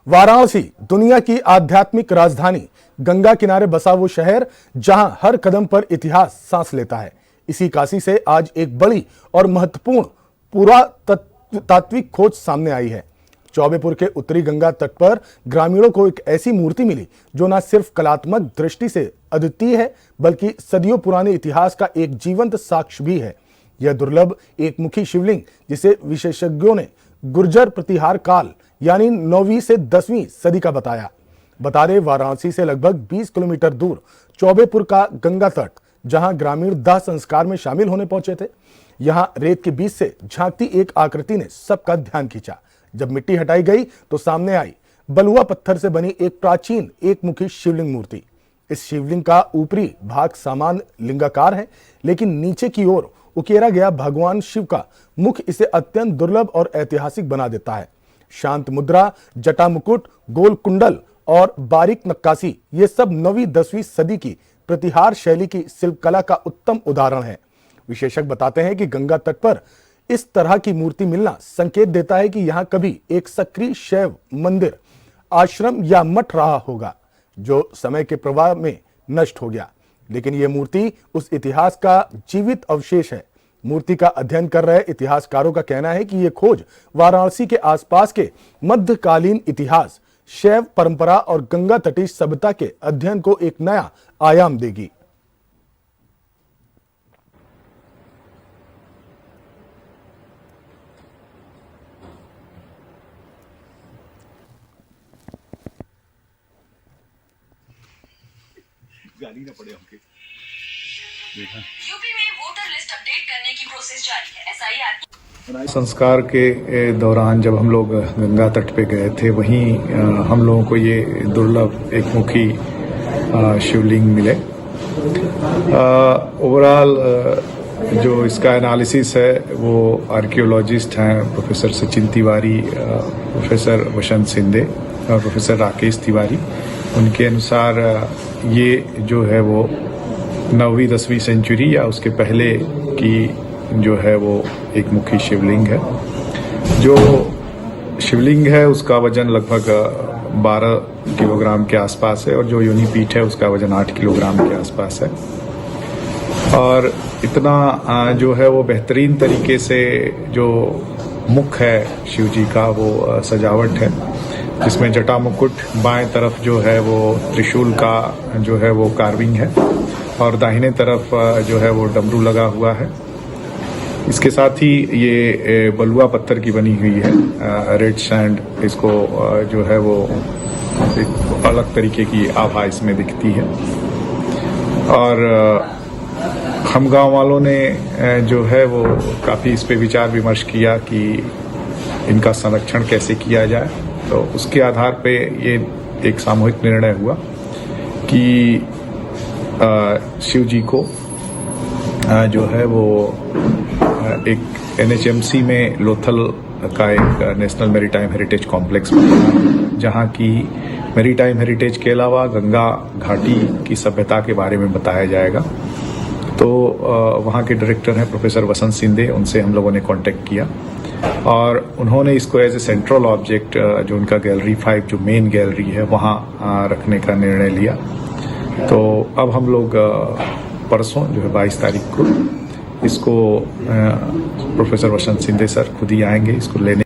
वाराणसी दुनिया की आध्यात्मिक राजधानी, गंगा किनारे बसा वो शहर जहां हर कदम पर इतिहास सांस लेता है। इसी काशी से आज एक बड़ी और महत्वपूर्ण पुरातात्विक खोज सामने आई है। चौबेपुर के उत्तरी गंगा तट पर ग्रामीणों को एक ऐसी मूर्ति मिली जो न सिर्फ कलात्मक दृष्टि से अद्वितीय है, बल्कि सदियों पुराने इतिहास का एक जीवंत साक्ष्य भी है। यह दुर्लभ एक मुखी शिवलिंग, जिसे विशेषज्ञों ने गुर्जर प्रतिहार काल यानी 9वीं से 10वीं सदी का बताया। बता दें, वाराणसी से लगभग 20 किलोमीटर दूर चौबेपुर का गंगा तट, जहां ग्रामीण दाह संस्कार में शामिल होने पहुंचे थे, यहां रेत के बीच से झांकती एक आकृति ने सबका ध्यान खींचा। जब मिट्टी हटाई गई तो सामने आई बलुआ पत्थर से बनी एक प्राचीन एक मुखी शिवलिंग मूर्ति। इस शिवलिंग का ऊपरी भाग सामान्य लिंगाकार है, लेकिन नीचे की ओर उकेरा गया भगवान शिव का मुख इसे अत्यंत दुर्लभ और ऐतिहासिक बना देता है। शांत मुद्रा, जटा मुकुट, गोल कुंडल और बारीक नक्काशी, ये सब 9वीं 10वीं सदी की प्रतिहार शैली की शिल्पकला का उत्तम उदाहरण है। विशेषज्ञ बताते हैं कि गंगा तट पर इस तरह की मूर्ति मिलना संकेत देता है कि यहां कभी एक सक्रिय शैव मंदिर, आश्रम या मठ रहा होगा, जो समय के प्रवाह में नष्ट हो गया। लेकिन यह मूर्ति उस इतिहास का जीवित अवशेष है। मूर्ति का अध्ययन कर रहे इतिहासकारों का कहना है कि यह खोज वाराणसी के आसपास के मध्यकालीन इतिहास, शैव परंपरा और गंगा तटीय सभ्यता के अध्ययन को एक नया आयाम देगी। गाली ना पड़े हमके। यूपी में वोटर लिस्ट अपडेट करने की प्रोसेस जारी है। एसआईआर संस्कार के दौरान जब हम लोग गंगा तट पे गए थे, वहीं हम लोगों को ये दुर्लभ एक मुखी शिवलिंग मिले। ओवरऑल जो इसका एनालिसिस है वो आर्कियोलॉजिस्ट हैं प्रोफेसर सचिन तिवारी, प्रोफेसर वसंत सिंधे और प्रोफेसर राकेश तिवारी। उनके अनुसार ये जो है वो 9वीं 10वीं सेंचुरी या उसके पहले की जो है वो एक मुखी शिवलिंग है। जो शिवलिंग है उसका वजन लगभग 12 किलोग्राम के आसपास है और जो योनि पीठ है उसका वजन 8 किलोग्राम के आसपास है। और इतना जो है वो बेहतरीन तरीके से जो मुख है शिव जी का वो सजावट है, जिसमें जटा मुकुट, बाएं तरफ जो है वो त्रिशूल का जो है वो कार्विंग है और दाहिने तरफ जो है वो डमरू लगा हुआ है। इसके साथ ही ये बलुआ पत्थर की बनी हुई है, रेड सैंड, इसको जो है वो एक अलग तरीके की आभा इसमें दिखती है। और हम गांव वालों ने जो है वो काफ़ी इस पे विचार विमर्श किया कि इनका संरक्षण कैसे किया जाए। तो उसके आधार पे ये एक सामूहिक निर्णय हुआ कि शिव जी को जो है वो एक NHMC में लोथल का एक नेशनल मैरीटाइम हेरिटेज कॉम्प्लेक्स बना, जहाँ की मैरीटाइम हेरिटेज के अलावा गंगा घाटी की सभ्यता के बारे में बताया जाएगा। तो वहाँ के डायरेक्टर हैं प्रोफेसर वसंत सिंधे, उनसे हम लोगों ने कांटेक्ट किया और उन्होंने इसको एज ए सेंट्रल ऑब्जेक्ट, जो उनका गैलरी 5 जो मेन गैलरी है, वहाँ रखने का निर्णय लिया। तो अब हम लोग परसों जो है 22 तारीख को इसको प्रोफेसर वसंत सिंधे सर खुद ही आएंगे इसको लेने।